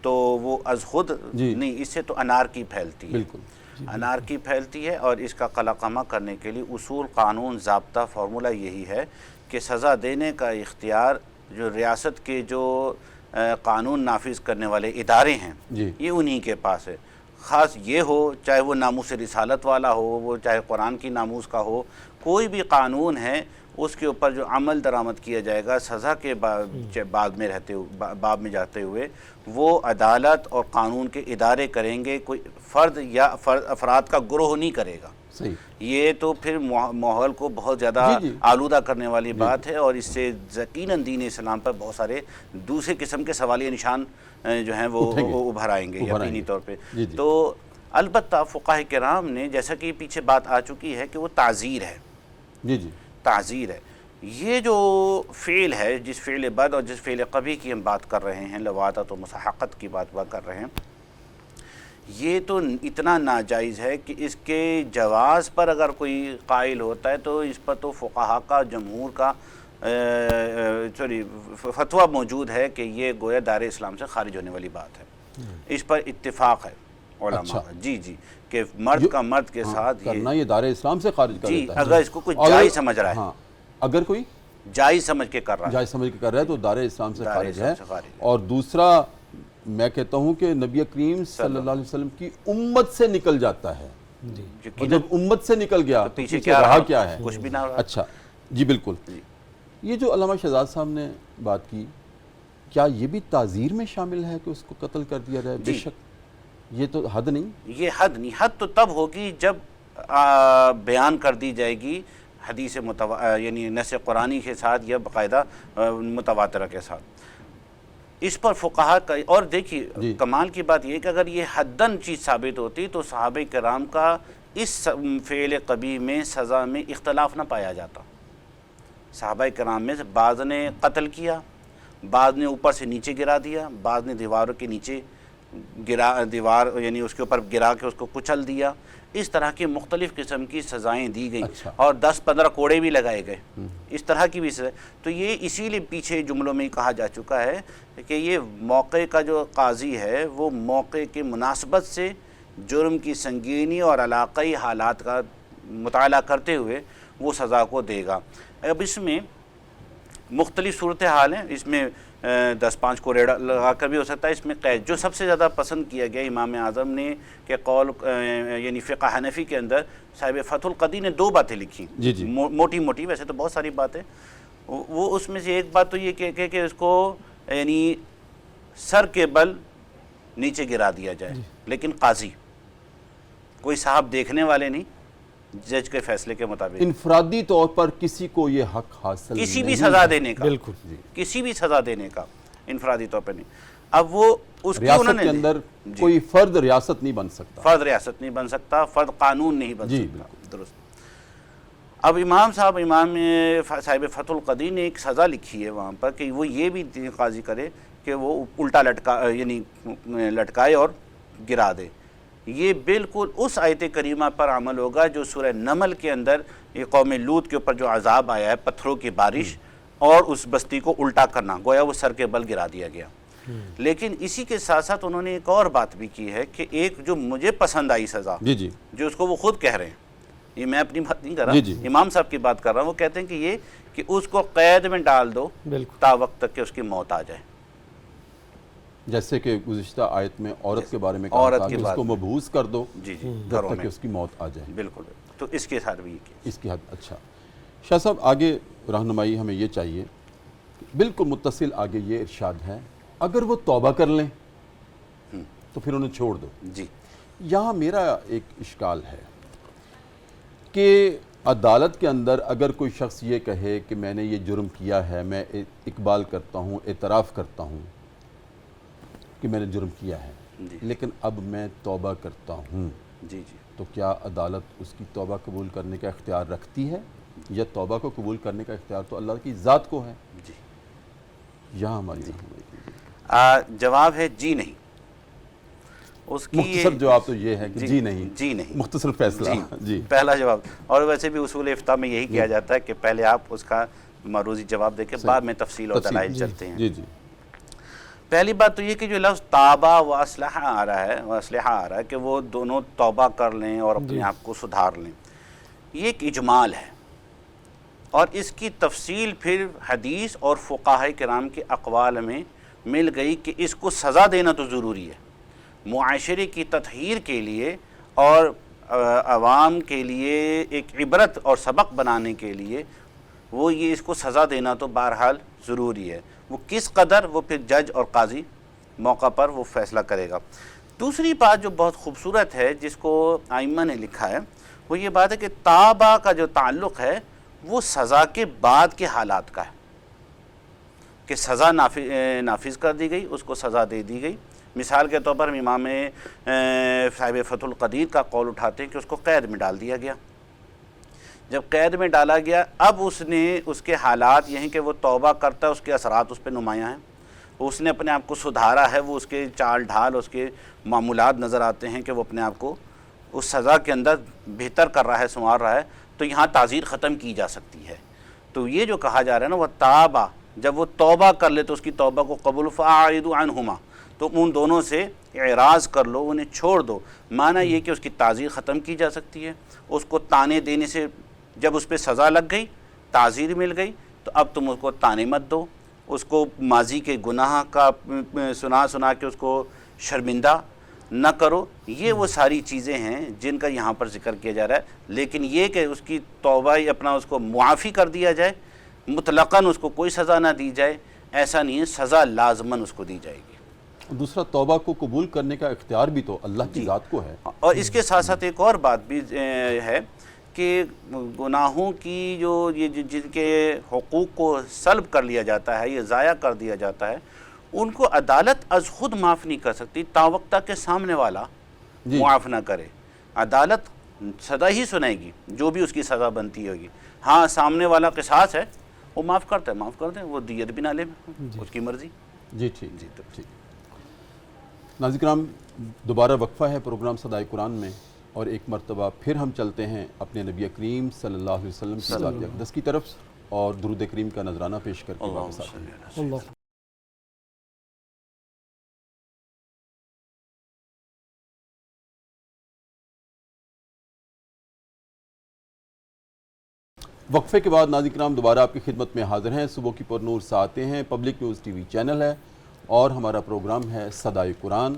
تو وہ از خود نہیں، اس سے تو انارکی پھیلتی ہے، بالکل انارکی پھیلتی ہے، اور اس کا قلقمہ کرنے کے لیے اصول، قانون، ضابطہ، فارمولہ یہی ہے کہ سزا دینے کا اختیار جو ریاست کے جو قانون نافذ کرنے والے ادارے ہیں یہ انہی کے پاس ہے۔ خاص یہ ہو چاہے وہ ناموس رسالت والا ہو، وہ چاہے قرآن کی ناموس کا ہو، کوئی بھی قانون ہے اس کے اوپر جو عمل درآمد کیا جائے گا سزا کے باب میں جاتے ہوئے، وہ عدالت اور قانون کے ادارے کریں گے، کوئی فرد یا افراد کا گروہ نہیں کرے گا۔ صحیح۔ یہ تو پھر ماحول کو بہت زیادہ آلودہ کرنے والی بات ہے، اور اس سے یقیناً دین اسلام پر بہت سارے دوسرے قسم کے سوالیہ نشان جو ہیں وہ ابھر آئیں گے یقینی طور پہ۔ تو البتہ فقہاء کرام نے، جیسا کہ پیچھے بات آ چکی ہے کہ وہ تعزیر ہے، جی جی تعزیر ہے۔ یہ جو فعل ہے، جس فعل بد اور جس فعل قبیح کی ہم بات کر رہے ہیں، لواطت و مسحقت کی بات کر رہے ہیں، یہ تو اتنا ناجائز ہے کہ اس کے جواز پر اگر کوئی قائل ہوتا ہے تو اس پر تو فقہاء کا جمہور کا فتویٰ موجود ہے کہ یہ گویا دائرہ اسلام سے خارج ہونے والی بات ہے، اس پر اتفاق ہے علماء۔ جی جی کہ مرد کا مرد کے ساتھ کرنا یہ دائرہ اسلام سے خارج کر دیتا ہے، اگر اس کو کوئی جائز سمجھ رہا ہے، اگر کوئی جائز سمجھ کے کر رہا ہے، جائز سمجھ کے کر رہا ہے تو دائرہ اسلام سے خارج ہے۔ اور دوسرا میں کہتا ہوں کہ نبی کریم صلی اللہ علیہ وسلم کی امت سے نکل جاتا ہے، اور جب امت سے نکل گیا تو پیچھے رہا کیا ہے؟ کچھ بھی نہ رہا۔ اچھا جی بالکل۔ یہ جو علامہ شہزاد صاحب نے بات کی، کیا یہ بھی تعزیر میں شامل ہے کہ اس کو قتل کر دیا جائے؟ بے شک یہ تو حد نہیں، یہ حد نہیں، حد تو تب ہوگی جب بیان کر دی جائے گی حدیث یعنی نص قرآنی کے ساتھ یا باقاعدہ متواترہ کے ساتھ۔ اس پر فقہاء کا، اور دیکھیے کمال کی بات یہ کہ اگر یہ حداً چیز ثابت ہوتی تو صحابہ کرام کا اس فعل قبیح میں سزا میں اختلاف نہ پایا جاتا۔ صحابہ کرام میں سے بعض نے قتل کیا، بعض نے اوپر سے نیچے گرا دیا، بعض نے دیواروں کے نیچے دیوار یعنی اس کے اوپر گرا کے اس کو کچل دیا، اس طرح کی مختلف قسم کی سزائیں دی گئیں، اور 10-15 کوڑے بھی لگائے گئے، اس طرح کی بھی سزائیں۔ تو یہ اسی لیے پیچھے جملوں میں کہا جا چکا ہے کہ یہ موقع کا جو قاضی ہے وہ موقع کی مناسبت سے جرم کی سنگینی اور علاقائی حالات کا مطالعہ کرتے ہوئے وہ سزا کو دے گا۔ اب اس میں مختلف صورتحال ہیں، اس میں 10-5 کوڑے لگا کر بھی ہو سکتا ہے، اس میں قید۔ جو سب سے زیادہ پسند کیا گیا امام اعظم نے کہ قول یعنی فقہ حنفی کے اندر صاحب فتح القدیر نے 2 باتیں لکھی، موٹی موٹی، ویسے تو بہت ساری باتیں، وہ اس میں سے ایک بات تو یہ کہ اس کو یعنی سر کے بل نیچے گرا دیا جائے، لیکن قاضی، کوئی صاحب دیکھنے والے نہیں، جج کے فیصلے کے مطابق انفرادی طور پر کسی کو یہ حق حاصل کسی بھی سزا دینے کا، بالکل کسی بھی سزا دینے کا انفرادی طور پر نہیں۔ اب وہ اس کی انہوں نے ریاست کے اندر کوئی فرد ریاست نہیں بن سکتا، فرد ریاست نہیں بن سکتا، فرد قانون نہیں بن سکتا، درست۔ اب امام صاحب فتح القدیر نے ایک سزا لکھی ہے وہاں پر کہ وہ یہ بھی قاضی کرے کہ وہ الٹا یعنی لٹکائے اور گرا دے. یہ بالکل اس آیت کریمہ پر عمل ہوگا جو سورہ نمل کے اندر یہ قوم لوط کے اوپر جو عذاب آیا ہے، پتھروں کی بارش اور اس بستی کو الٹا کرنا، گویا وہ سر کے بل گرا دیا گیا. لیکن اسی کے ساتھ ساتھ انہوں نے ایک اور بات بھی کی ہے کہ ایک جو مجھے پسند آئی سزا، جو اس کو وہ خود کہہ رہے ہیں، یہ میں اپنی بات نہیں کر رہا، امام صاحب کی بات کر رہا ہوں، وہ کہتے ہیں کہ یہ کہ اس کو قید میں ڈال دو تا وقت تک کہ اس کی موت آ جائے. جیسے کہ گزشتہ آیت میں عورت کے بارے میں کہا تھا کہ اس کو مبعوث کر دو جب تک کہ اس کی موت آ جائے. بالکل. تو اس کے ساتھ بھی یہ کیا اس کی حد. اچھا شاہ صاحب، آگے رہنمائی ہمیں یہ چاہیے، بالکل متصل آگے یہ ارشاد ہے، اگر وہ توبہ کر لیں تو پھر انہیں چھوڑ دو. جی. یہاں میرا ایک اشکال ہے کہ عدالت کے اندر اگر کوئی شخص یہ کہے کہ میں نے یہ جرم کیا ہے، میں اقبال کرتا ہوں، اعتراف کرتا ہوں کہ میں نے جرم کیا ہے، لیکن اب میں توبہ کرتا ہوں، تو کیا عدالت اس کی توبہ قبول کرنے کا اختیار رکھتی ہے، یا توبہ کو قبول کرنے کا اختیار تو اللہ کی ذات کو ہے؟ یہاں ہماری جواب ہے جی نہیں. اس کی مختصر جواب تو یہ ہے کہ جی نہیں، مختصر فیصلہ. جی پہلا جواب. اور ویسے بھی اصول افتاء میں یہی کیا جاتا ہے کہ پہلے آپ اس کا معروضی جواب دے کے بعد میں تفصیل اور دلائل چلتے ہیں. جی. پہلی بات تو یہ کہ جو لفظ تابہ و اصلحہ آ رہا ہے کہ وہ دونوں توبہ کر لیں اور اپنے آپ کو سدھار لیں، یہ ایک اجمال ہے، اور اس کی تفصیل پھر حدیث اور فقہاء کرام کے اقوال میں مل گئی کہ اس کو سزا دینا تو ضروری ہے، معاشرے کی تطہیر کے لیے اور عوام کے لیے ایک عبرت اور سبق بنانے کے لیے وہ یہ اس کو سزا دینا تو بہرحال ضروری ہے. وہ کس قدر، وہ پھر جج اور قاضی موقع پر وہ فیصلہ کرے گا. دوسری بات جو بہت خوبصورت ہے جس کو ائمہ نے لکھا ہے، وہ یہ بات ہے کہ تابہ کا جو تعلق ہے وہ سزا کے بعد کے حالات کا ہے، کہ سزا نافذ کر دی گئی، اس کو سزا دے دی گئی. مثال کے طور پر ہم امام صاحب فتح القدیر کا قول اٹھاتے ہیں کہ اس کو قید میں ڈال دیا گیا. جب قید میں ڈالا گیا، اب اس کے حالات یہ ہیں کہ وہ توبہ کرتا ہے، اس کے اثرات اس پہ نمایاں ہیں، اس نے اپنے آپ کو سدھارا ہے، وہ اس کے چال ڈھال، اس کے معمولات نظر آتے ہیں کہ وہ اپنے آپ کو اس سزا کے اندر بہتر کر رہا ہے، سنوار رہا ہے، تو یہاں تعزیر ختم کی جا سکتی ہے. تو یہ جو کہا جا رہا ہے نا وہ تابہ، جب وہ توبہ کر لے تو اس کی توبہ کو قبول فاعرضوا عنہما، تو ان دونوں سے اعراض کر لو، انہیں چھوڑ دو. معنی یہ کہ اس کی تعزیر ختم کی جا سکتی ہے. اس کو تانے دینے سے، جب اس پہ سزا لگ گئی، تعزیر مل گئی، تو اب تم اس کو تانے مت دو، اس کو ماضی کے گناہ کا سنا کے اس کو شرمندہ نہ کرو. یہ وہ ساری چیزیں ہیں جن کا یہاں پر ذکر کیا جا رہا ہے. لیکن یہ کہ اس کی توبہ اپنا اس کو معافی کر دیا جائے، مطلقاً اس کو کوئی سزا نہ دی جائے، ایسا نہیں ہے. سزا لازماً اس کو دی جائے گی. دوسرا، توبہ کو قبول کرنے کا اختیار بھی تو اللہ کی ذات کو ہے. اور اس کے ساتھ ساتھ ایک اور بات بھی ہے کہ گناہوں کی جن کے حقوق کو سلب کر لیا جاتا ہے، یہ ضائع کر دیا جاتا ہے، ان کو عدالت از خود معاف نہیں کر سکتی تاوقتہ کہ سامنے والا معاف نہ کرے. عدالت سزا ہی سنائے گی جو بھی اس کی سزا بنتی ہوگی. ہاں، سامنے والا قصاص ہے، وہ معاف کرتا ہے، معاف کر دیں، وہ دیت بھی نہ لے، اس کی مرضی. جی ٹھیک. ناظرین کرام، دوبارہ وقفہ ہے پروگرام صدائے قرآن میں، اور ایک مرتبہ پھر ہم چلتے ہیں اپنے نبی کریم صلی اللہ علیہ وسلم کی ذات اقدس کی طرف اور درود کریم کا نذرانہ پیش کر کے واپس آتے ہیں. وقفے کے بعد ناظرین کرام دوبارہ آپ کی خدمت میں حاضر ہیں. صبح کی پر نور سے آتے ہیں، public news T V channel ہے، اور ہمارا پروگرام ہے صدائے قرآن.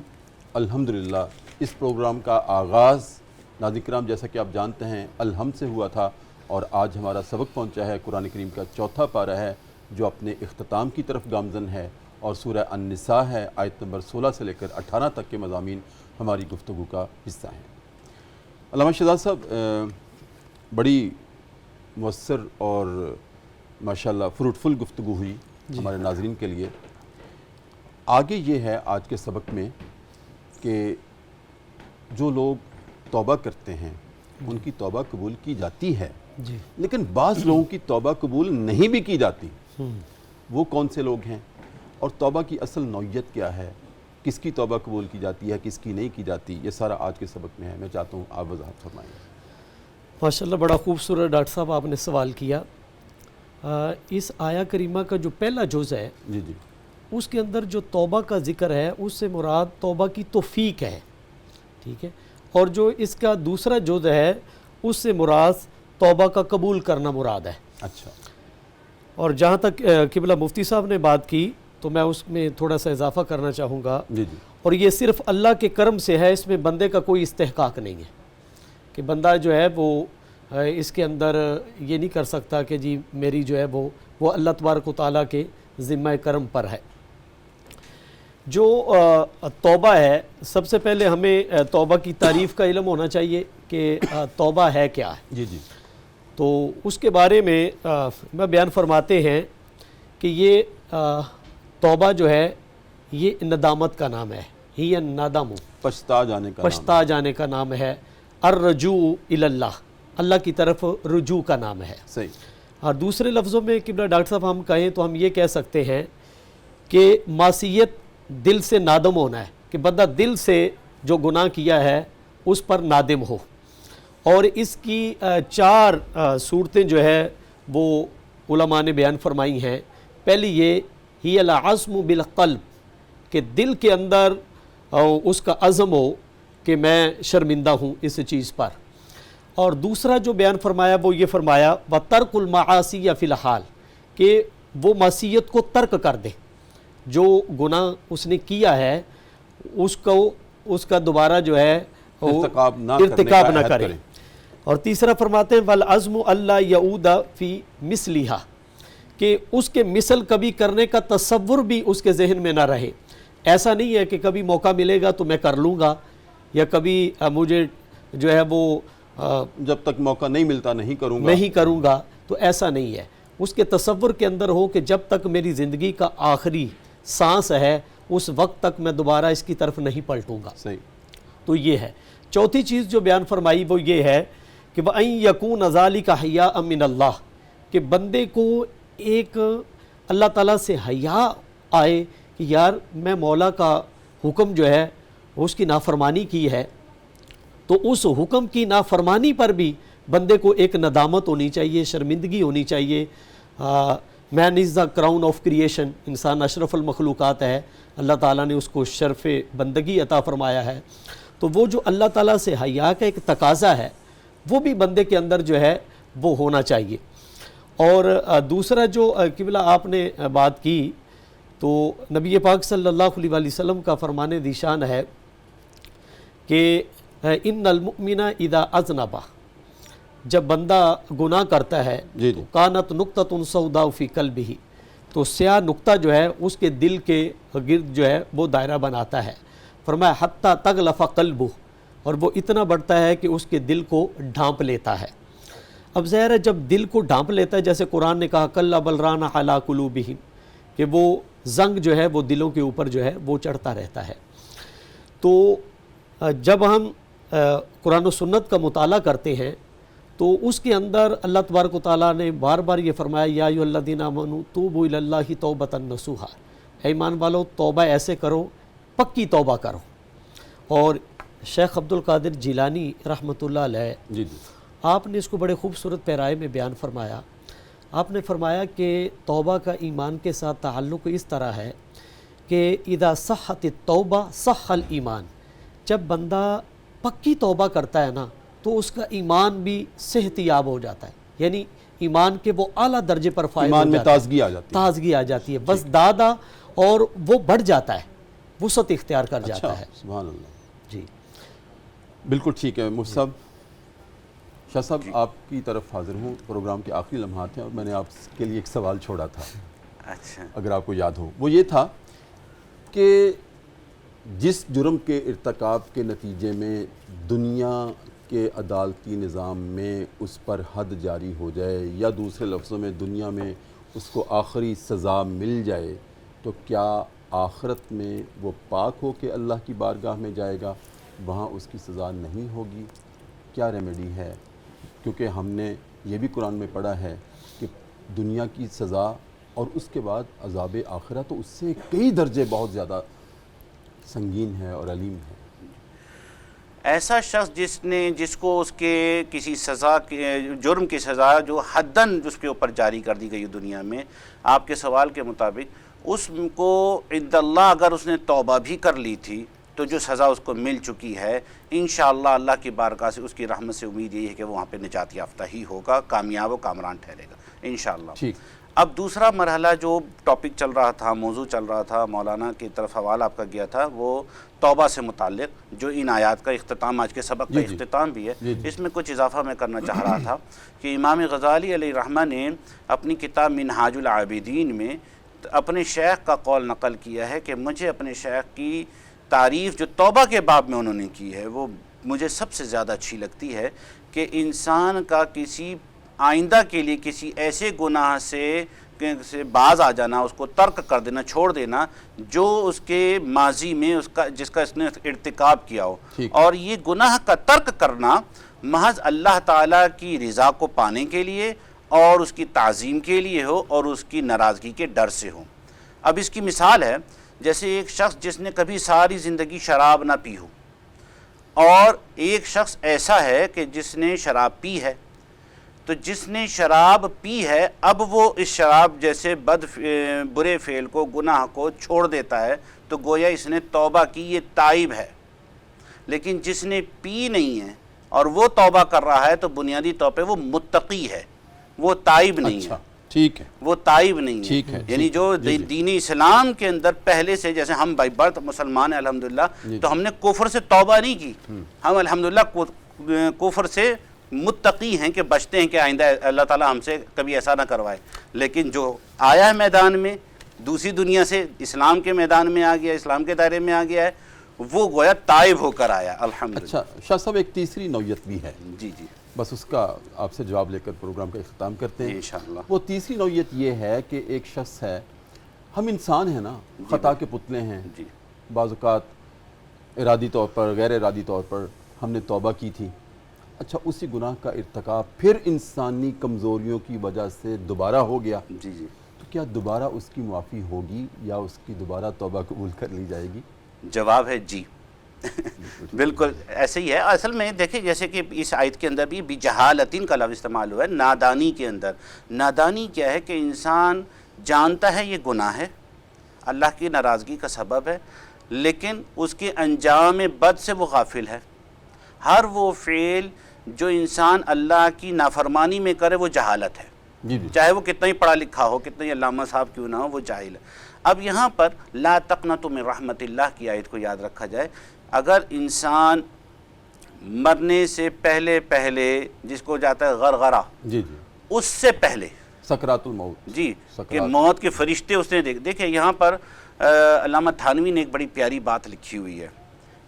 الحمدللہ اس پروگرام کا آغاز ناظرین کرام جیسا کہ آپ جانتے ہیں الحمد سے ہوا تھا، اور آج ہمارا سبق پہنچا ہے قرآن کریم کا 4تھا پارہ ہے جو اپنے اختتام کی طرف گامزن ہے، اور سورہ النساء ہے، آیت نمبر 16 سے لے کر 18 تک کے مضامین ہماری گفتگو کا حصہ ہیں. علامہ شہزاد صاحب، بڑی مؤثر اور ماشاءاللہ فروٹفل گفتگو ہوئی ہمارے ناظرین کے لیے. آگے یہ ہے آج کے سبق میں کہ جو لوگ توبہ کرتے ہیں ان کی توبہ قبول کی جاتی ہے، جی لیکن بعض لوگوں کی توبہ قبول نہیں بھی کی جاتی. وہ کون سے لوگ ہیں اور توبہ کی اصل نوعیت کیا ہے, کس کی توبہ قبول کی جاتی ہے, کس کی نہیں کی جاتی, یہ سارا آج کے سبق میں ہے. میں چاہتا ہوں آپ وضاحت فرمائیں. ماشاءاللہ بڑا خوبصورت ڈاکٹر صاحب آپ نے سوال کیا. اس آیا کریمہ کا جو پہلا جز ہے جی جی اس کے اندر جو توبہ کا ذکر ہے اس سے مراد توبہ کی توفیق ہے, ٹھیک ہے, اور جو اس کا دوسرا جز ہے اس سے مراد توبہ کا قبول کرنا مراد ہے. اچھا. اور جہاں تک قبلہ مفتی صاحب نے بات کی تو میں اس میں تھوڑا سا اضافہ کرنا چاہوں گا. جی جی اور یہ صرف اللہ کے کرم سے ہے, اس میں بندے کا کوئی استحقاق نہیں ہے کہ بندہ جو ہے وہ اس کے اندر یہ نہیں کر سکتا کہ جی میری جو ہے وہ اللہ تبارک و تعالیٰ کے ذمہ کرم پر ہے. جو توبہ ہے, سب سے پہلے ہمیں توبہ کی تعریف کا علم ہونا چاہیے کہ توبہ ہے کیا ہے. جی جی تو اس کے بارے میں بیان فرماتے ہیں کہ یہ توبہ جو ہے یہ ندامت کا نام ہے, ہی ندم, پچھتا جانے کا پچھتا جانے کا نام ہے. الرجوع الی اللہ, اللہ کی طرف رجوع کا نام ہے. صحیح. اور دوسرے لفظوں میں قبلہ ڈاکٹر صاحب ہم کہیں تو ہم یہ کہہ سکتے ہیں کہ معصیت دل سے نادم ہونا ہے, کہ بندہ دل سے جو گناہ کیا ہے اس پر نادم ہو. اور اس کی 4 صورتیں جو ہے وہ علماء نے بیان فرمائی ہیں. پہلی یہ ہی العزم بالقلب, کہ دل کے اندر اس کا عزم ہو کہ میں شرمندہ ہوں اس چیز پر. اور دوسرا جو بیان فرمایا وہ یہ فرمایا وَتَرْكُ الْمَعَاصِيَ فِي الْحَالِ, کہ وہ معصیت کو ترک کر دے, جو گناہ اس نے کیا ہے اس کا دوبارہ جو ہے ارتکاب نہ کرے. اور تیسرا فرماتے ہیں وَالْعَزْمُ أَلَّا يَعُودَ فِي مِثْلِهَا, کہ اس کے مثل کبھی کرنے کا تصور بھی اس کے ذہن میں نہ رہے. ایسا نہیں ہے کہ کبھی موقع ملے گا تو میں کر لوں گا, یا کبھی مجھے جو ہے وہ جب تک موقع نہیں ملتا نہیں کروں گا, تو ایسا نہیں ہے. اس کے تصور کے اندر ہو کہ جب تک میری زندگی کا آخری سانس ہے اس وقت تک میں دوبارہ اس کی طرف نہیں پلٹوں گا. صحیح. تو یہ ہے. چوتھی چیز جو بیان فرمائی وہ یہ ہے کہ وَأَن يَكُونَ ذَلِكَ حَيَاءً مِّنَ اللَّهِ, کہ بندے کو ایک اللہ تعالیٰ سے حیا آئے کہ یار میں مولا کا حکم جو ہے اس کی نافرمانی کی ہے, تو اس حکم کی نافرمانی پر بھی بندے کو ایک ندامت ہونی چاہیے, شرمندگی ہونی چاہیے. مین از دا کراؤن آف کریشن, انسان اشرف المخلوقات ہے, اللہ تعالیٰ نے اس کو شرف بندگی عطا فرمایا ہے. تو وہ جو اللہ تعالیٰ سے حیا کا ایک تقاضا ہے وہ بھی بندے کے اندر جو ہے وہ ہونا چاہیے. اور دوسرا جو قبلہ آپ نے بات کی تو نبی پاک صلی اللہ علیہ وسلم کا فرمان ذیشان ہے کہ ان المؤمن اذا اذنب, جب بندہ گناہ کرتا ہے تو کانت نقطۃ سوداء فی قلبہ, تو سیاہ نقطہ جو ہے اس کے دل کے گرد جو ہے وہ دائرہ بناتا ہے. فرمایا حتی تغلف قلبہ, اور وہ اتنا بڑھتا ہے کہ اس کے دل کو ڈھانپ لیتا ہے. اب ظاہر ہے جب دل کو ڈھانپ لیتا ہے, جیسے قرآن نے کہا کلا بل ران علی قلوبہم, کہ وہ زنگ جو ہے وہ دلوں کے اوپر جو ہے وہ چڑھتا رہتا ہے. تو جب ہم قرآن و سنت کا مطالعہ کرتے ہیں تو اس کے اندر اللہ تبارک و تعالیٰ نے بار بار یہ فرمایا یا ایھا الذین آمنوا توبوا الی اللہ توبۃ نصوحا, اے ایمان والو توبہ ایسے کرو, پکی توبہ کرو. اور شیخ عبد القادر جیلانی رحمۃ اللہ علیہ آپ نے اس کو بڑے خوبصورت پیرائے میں بیان فرمایا. آپ نے فرمایا کہ توبہ کا ایمان کے ساتھ تعلق اس طرح ہے کہ اذا صحت التوبہ صح الایمان, جب بندہ پکی توبہ کرتا ہے نا تو اس کا ایمان بھی صحت یاب ہو جاتا ہے, یعنی ایمان کے وہ اعلیٰ درجے پر فائز ایمان میں تازگی آ جاتی ہے, بس دادا, اور وہ بڑھ جاتا ہے, وسعت اختیار کر جاتا ہے. سبحان اللہ. جی بالکل ٹھیک ہے. مفتی صاحب, شاہ صاحب آپ کی طرف حاضر ہوں, پروگرام کے آخری لمحات ہیں اور میں نے آپ کے لیے ایک سوال چھوڑا تھا. اچھا. اگر آپ کو یاد ہو, وہ یہ تھا کہ جس جرم کے ارتکاب کے نتیجے میں دنیا کے عدالتی نظام میں اس پر حد جاری ہو جائے, یا دوسرے لفظوں میں دنیا میں اس کو آخری سزا مل جائے, تو کیا آخرت میں وہ پاک ہو کے اللہ کی بارگاہ میں جائے گا, وہاں اس کی سزا نہیں ہوگی؟ کیا ریمیڈی ہے؟ کیونکہ ہم نے یہ بھی قرآن میں پڑھا ہے کہ دنیا کی سزا اور اس کے بعد عذاب آخرہ تو اس سے کئی درجے بہت زیادہ سنگین ہے اور علیم ہے۔ ایسا شخص جس کو اس کے کسی سزا کے جرم کی سزا جو حداً اس کے اوپر جاری کر دی گئی دنیا میں، آپ کے سوال کے مطابق اس کو عند اللہ اگر اس نے توبہ بھی کر لی تھی تو جو سزا اس کو مل چکی ہے، انشاءاللہ اللہ کی بارگاہ سے اس کی رحمت سے امید یہی ہے کہ وہ وہاں پہ نجات یافتہ ہی ہوگا، کامیاب و کامران ٹھہرے گا انشاءاللہ۔ ٹھیک۔ اب دوسرا مرحلہ جو ٹاپک چل رہا تھا، موضوع چل رہا تھا، مولانا کی طرف حوالہ آپ کا گیا تھا، وہ توبہ سے متعلق، جو ان آیات کا اختتام، آج کے سبق کا اختتام بھی ہے۔ اس میں کچھ اضافہ میں کرنا چاہ رہا تھا کہ امام غزالی علیہ الرحمہ نے اپنی کتاب منہاج العابدین میں اپنے شیخ کا قول نقل کیا ہے کہ مجھے اپنے شیخ کی تعریف جو توبہ کے باب میں انہوں نے کی ہے وہ مجھے سب سے زیادہ اچھی لگتی ہے کہ انسان کا کسی آئندہ کے لیے کسی ایسے گناہ سے باز آ جانا، اس کو ترک کر دینا، چھوڑ دینا جو اس کے ماضی میں جس کا اس نے ارتکاب کیا ہو، اور یہ گناہ کا ترک کرنا محض اللہ تعالیٰ کی رضا کو پانے کے لیے اور اس کی تعظیم کے لیے ہو اور اس کی ناراضگی کے ڈر سے ہو۔ اب اس کی مثال ہے جیسے ایک شخص جس نے کبھی ساری زندگی شراب نہ پی ہو، اور ایک شخص ایسا ہے کہ جس نے شراب پی ہے، تو جس نے شراب پی ہے اب وہ اس شراب جیسے برے فعل کو، گناہ کو چھوڑ دیتا ہے تو گویا اس نے توبہ کی، یہ تائب ہے۔ لیکن جس نے پی نہیں ہے اور وہ توبہ کر رہا ہے تو بنیادی طور پہ وہ متقی ہے، وہ تائب نہیں ہے۔ ٹھیک ہے، وہ تائب نہیں ہے، یعنی جو دین اسلام کے اندر پہلے سے، جیسے ہم بائی برتھ مسلمان ہیں الحمدللہ، تو ہم نے کفر سے توبہ نہیں کی، ہم الحمدللہ کفر سے متقی ہیں کہ بچتے ہیں کہ آئندہ اللہ تعالیٰ ہم سے کبھی ایسا نہ کروائے۔ لیکن جو آیا ہے میدان میں، دوسری دنیا سے اسلام کے میدان میں آ گیا، اسلام کے دائرے میں آ گیا ہے، وہ گویا تائب ہو کر آیا الحمدللہ۔ اچھا شاہ صاحب، ایک تیسری نوعیت بھی ہے، جی جی، بس اس کا آپ سے جواب لے کر پروگرام کا اختتام کرتے ہیں انشاءاللہ۔ وہ تیسری نوعیت یہ ہے کہ ایک شخص ہے، ہم انسان ہیں نا، خطا کے پتلے ہیں، بعض اوقات ارادی طور پر، غیر ارادی طور پر ہم نے توبہ کی تھی، اچھا اسی گناہ کا ارتکاب پھر انسانی کمزوریوں کی وجہ سے دوبارہ ہو گیا، جی جی، تو کیا دوبارہ اس کی معافی ہوگی یا اس کی دوبارہ توبہ قبول کر لی جائے گی؟ جواب ہے جی، بالکل ایسے ہی ہے۔ اصل میں دیکھیں جیسے کہ اس آیت کے اندر بھی بجہالتین کا لفظ استعمال ہوا ہے، نادانی کے اندر۔ نادانی کیا ہے کہ انسان جانتا ہے یہ گناہ ہے، اللہ کی ناراضگی کا سبب ہے، لیکن اس کے انجام بد سے وہ غافل ہے۔ ہر وہ فعل جو انسان اللہ کی نافرمانی میں کرے وہ جہالت ہے، چاہے وہ کتنا ہی پڑھا لکھا ہو، کتنا ہی علامہ صاحب کیوں نہ ہو، وہ جاہل ہے۔ اب یہاں پر لا تقنطوا من رحمت اللہ کی آیت کو یاد رکھا جائے، اگر انسان مرنے سے پہلے جس کو جاتا ہے غرغرہ، اس سے پہلے سکرات الموت، جی، کہ موت کے فرشتے اس نے دیکھیں یہاں پر علامہ تھانوی نے ایک بڑی پیاری بات لکھی ہوئی ہے۔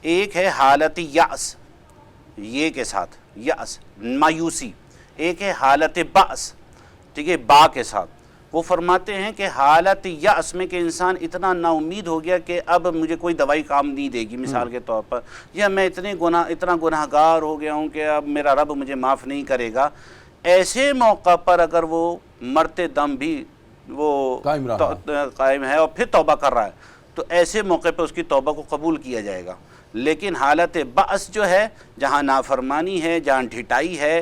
ایک ہے حالت یأس، یہ کے ساتھ یأس مایوسی، ایک ہے حالت بأس، ٹھیک ہے، با کے ساتھ۔ وہ فرماتے ہیں کہ حالت یأس میں کہ انسان اتنا نا امید ہو گیا کہ اب مجھے کوئی دوائی کام نہیں دے گی، مثال کے طور پر، یا میں اتنا گناہ گار ہو گیا ہوں کہ اب میرا رب مجھے معاف نہیں کرے گا، ایسے موقع پر اگر وہ مرتے دم بھی وہ قائم ہے اور پھر توبہ کر رہا ہے تو ایسے موقع پہ اس کی توبہ کو قبول کیا جائے گا۔ لیکن حالت بأس جو ہے، جہاں نافرمانی ہے، جہاں ڈھٹائی ہے،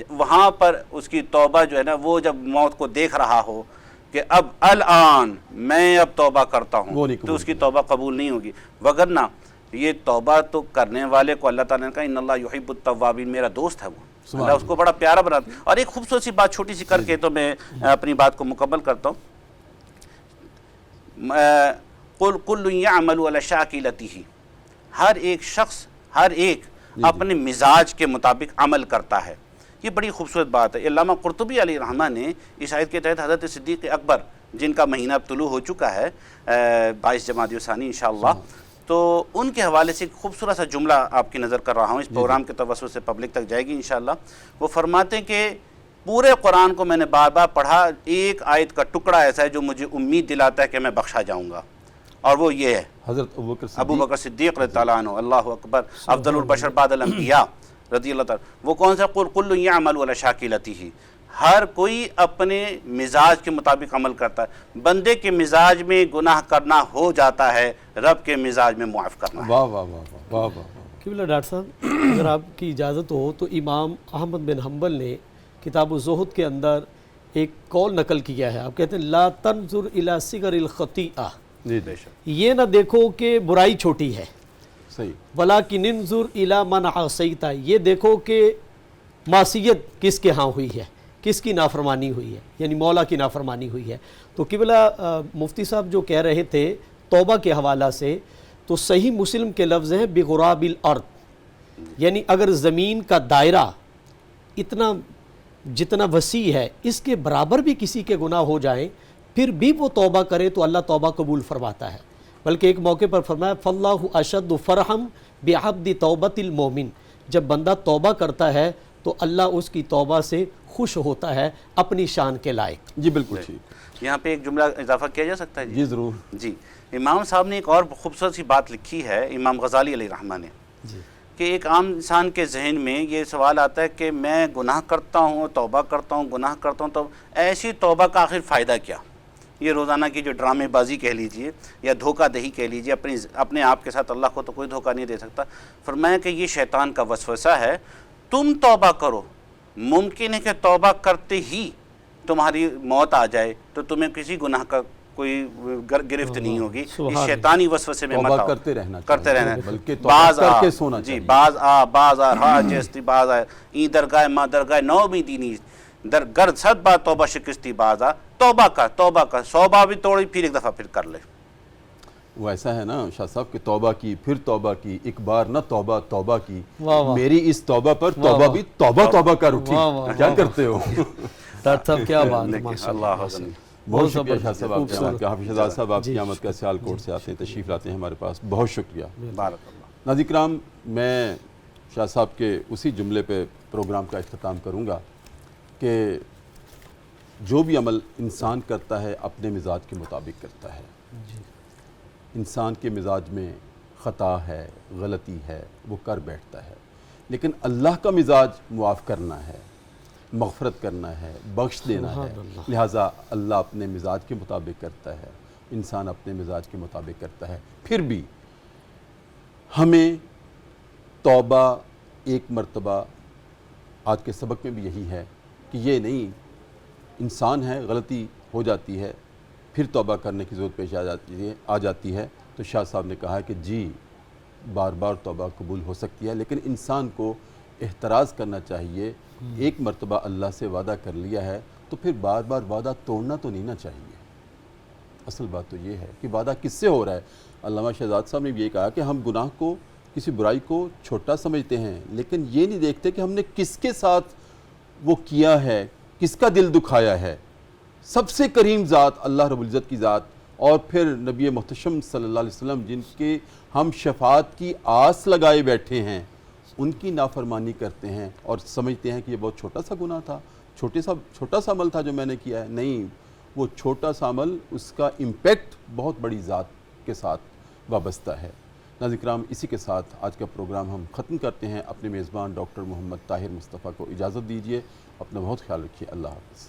وہاں پر اس کی توبہ جو ہے نا، وہ جب موت کو دیکھ رہا ہو کہ اب الآن میں اب توبہ کرتا ہوں، تو اس کی توبہ قبول نہیں ہوگی۔ وگرنہ یہ توبہ تو کرنے والے کو اللہ تعالیٰ نے کہا ان اللہ یحب التوابین، میرا دوست ہے وہ، اللہ اس کو بڑا پیارا بناتا ہے۔ اور ایک خوبصورت سی بات چھوٹی سی کر کے تو میں اپنی بات کو مکمل کرتا ہوں۔ قل کل یعمل علی شاکلتہ، ہر ایک شخص، ہر ایک اپنے مزاج کے مطابق عمل کرتا ہے۔ یہ بڑی خوبصورت بات ہے۔ علامہ قرطبی علیہ الرحمہ نے اس آیت کے تحت حضرت صدیق اکبر، جن کا مہینہ اب طلوع ہو چکا ہے 22 جمادی الثانی انشاءاللہ، تو ان کے حوالے سے ایک خوبصورت سا جملہ آپ کی نظر کر رہا ہوں، اس پروگرام کے توسط سے پبلک تک جائے گی انشاءاللہ۔ وہ فرماتے ہیں کہ پورے قرآن کو میں نے بار بار پڑھا، ایک آیت کا ٹکڑا ایسا ہے جو مجھے امید دلاتا ہے کہ میں بخشا جاؤں گا، اور وہ یہ ہے حضرت ابو بکر صدیق رضی اللہ عنہ، اللہ اکبر، افضل البشر بعد الانبیاء، رضی اللہ تعالیٰ، وہ کون سا؟ قل کل یعمل علی شاکلتہ، ہر کوئی اپنے مزاج کے مطابق عمل کرتا ہے. بندے کے مزاج میں گناہ کرنا ہو جاتا ہے، رب کے مزاج میں معاف کرنا ہے. واہ واہ واہ واہ واہ واہ. قبلہ ڈاکٹر صاحب اگر آپ کی اجازت ہو تو امام احمد بن حنبل نے کتاب الزہد کے اندر ایک قول نقل کیا ہے. آپ کہتے ہیں لا تنظر الی صغر الخطیئہ، جی بے شک. یہ نہ دیکھو کہ برائی چھوٹی ہے، صحیح. ولیکن انظر الی من عصیت، یہ دیکھو کہ معصیت کس کے ہاں ہوئی ہے، کس کی نافرمانی ہوئی ہے، یعنی مولا کی نافرمانی ہوئی ہے. تو قبلہ مفتی صاحب جو کہہ رہے تھے توبہ کے حوالہ سے، تو صحیح مسلم کے لفظ ہیں بغراب الارض، یعنی اگر زمین کا دائرہ اتنا جتنا وسیع ہے اس کے برابر بھی کسی کے گناہ ہو جائیں پھر بھی وہ توبہ کرے تو اللہ توبہ قبول فرماتا ہے. بلکہ ایک موقع پر فرمایا فاللہ اشد فرحم بعبد توبۃ المومن، جب بندہ توبہ کرتا ہے تو اللہ اس کی توبہ سے خوش ہوتا ہے اپنی شان کے لائق. جی بالکل ٹھیک. یہاں پہ ایک جملہ اضافہ کیا جا سکتا ہے؟ جی ضرور. جی امام صاحب نے ایک اور خوبصورت سی بات لکھی ہے، امام غزالی علیہ رحمہ نے، کہ ایک عام انسان کے ذہن میں یہ سوال آتا ہے کہ میں گناہ کرتا ہوں، توبہ کرتا ہوں، گناہ کرتا ہوں، تو ایسی توبہ کا آخر فائدہ کیا؟ یہ روزانہ کی جو ڈرامے بازی کہہ لیجئے یا دھوکہ دہی کہہ لیجئے، اپنے آپ کے ساتھ، اللہ کو تو کوئی دھوکہ نہیں دے سکتا. فرمایا کہ یہ شیطان کا وسوسہ ہے. تم توبہ کرو، ممکن ہے کہ توبہ کرتے ہی تمہاری موت آ جائے تو تمہیں کسی گناہ کا کوئی گرفت نہیں ہوگی. اس شیطانی وسوسے میں مت آؤ، کرتے رہنا کرتے رہنا. بلکہ باز کر آ کے سونا جی، چاہیے. باز آ ہاں جستی باز آ این درگاہ ما درگاہ نو بھی دینی در گرد 100 بار توبہ شکستی باز آ. توبہ کر 100 بار بھی توڑی پھر ایک دفعہ پھر کر لے. وہ ایسا ہے نا شاہ صاحب کہ توبہ کی پھر توبہ کی، ایک بار نہ توبہ کی، واہ واہ. میری اس توبہ پر توبہ بھی توبہ کر اٹھی. واہ واہ. کیا کرتے ہو؟ ڈاکٹر صاحب کیا بات ہے، ماشاء اللہ اللہ. حسن. بہت شکریہ شاہ صاحب آپ خوبصورت. کے. حافظ شہزاد صاحب آپ کی آمد کا سیال کوٹ سے آتے ہیں، تشریف لاتے ہیں ہمارے پاس، بہت شکریہ. بارک اللہ. ناظرین کرام، میں شاہ صاحب کے اسی جملے پہ پروگرام کا اختتام کروں گا کہ جو بھی عمل انسان کرتا ہے اپنے مزاج کے مطابق کرتا ہے. انسان کے مزاج میں خطا ہے، غلطی ہے، وہ کر بیٹھتا ہے. لیکن اللہ کا مزاج معاف کرنا ہے، مغفرت کرنا ہے، بخش دینا ہے. لہٰذا اللہ اپنے مزاج کے مطابق کرتا ہے، انسان اپنے مزاج کے مطابق کرتا ہے. پھر بھی ہمیں توبہ ایک مرتبہ، آج کے سبق میں بھی یہی ہے کہ یہ نہیں انسان ہے، غلطی ہو جاتی ہے، پھر توبہ کرنے کی ضرورت پیش آ جاتی ہے. تو شاہ صاحب نے کہا کہ جی بار بار توبہ قبول ہو سکتی ہے، لیکن انسان کو احتراز کرنا چاہیے. ایک مرتبہ اللہ سے وعدہ کر لیا ہے تو پھر بار بار وعدہ توڑنا تو نہیں نہ چاہیے. اصل بات تو یہ ہے کہ وعدہ کس سے ہو رہا ہے. علامہ شہزاد صاحب نے بھی یہ کہا کہ ہم گناہ کو، کسی برائی کو چھوٹا سمجھتے ہیں، لیکن یہ نہیں دیکھتے کہ ہم نے کس کے ساتھ وہ کیا ہے، کس کا دل دکھایا ہے. سب سے کریم ذات اللہ رب العزت کی ذات، اور پھر نبی محتشم صلی اللہ علیہ وسلم جن کے ہم شفاعت کی آس لگائے بیٹھے ہیں، ان کی نافرمانی کرتے ہیں اور سمجھتے ہیں کہ یہ بہت چھوٹا سا گناہ تھا، چھوٹا سا عمل تھا جو میں نے کیا ہے. نہیں، وہ چھوٹا سا عمل، اس کا امپیکٹ بہت بڑی ذات کے ساتھ وابستہ ہے. ناظرین کرام، اسی کے ساتھ آج کا پروگرام ہم ختم کرتے ہیں. اپنے میزبان ڈاکٹر محمد طاہر مصطفیٰ کو اجازت دیجیے. اپنا بہت خیال رکھیے. اللہ حافظ.